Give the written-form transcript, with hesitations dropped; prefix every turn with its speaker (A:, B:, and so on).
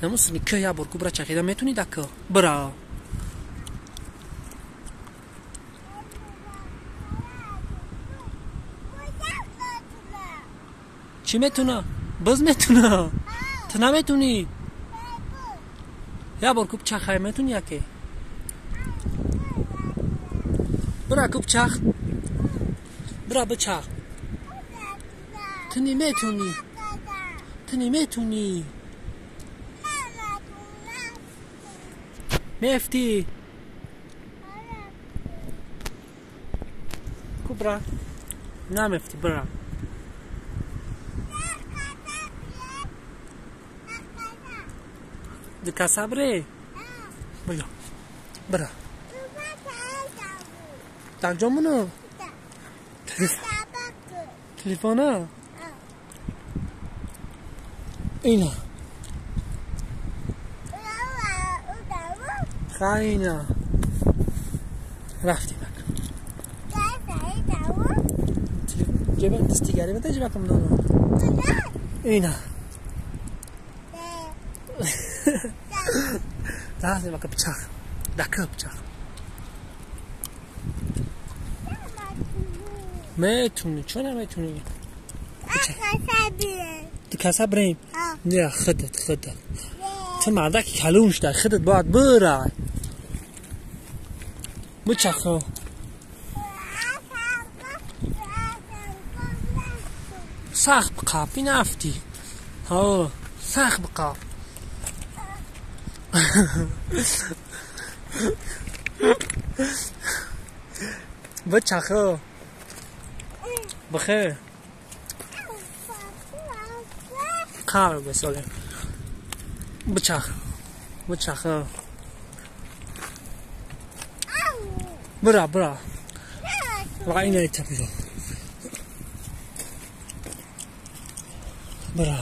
A: نموسنی که یا برو برا چخیدم میتونی دکه برا چی میتونه؟ بز میتونه تو نمیتونی یا برو کوب چخه میتونی یکی برا کوب چخ برا بچخ تو نمیتونی تو نمیتونی میفتی کوب برا نمیفتی برا دکا صبره بیا برا تنجا منو تلفونه اینا خاینا رفتی بک جبه دستیگری بده جبه کم دانو اینا دستی بک بچخ دکه بچخ میتونی چون نمیتونی دکه صبریم نه خدت تو مردک کلونش در خدت باید برای بچخه سخت بقاب این افتی ها سخت بقاب بچخه بخیر کار بساله بچخه برا وقعی نیتا بیرو برا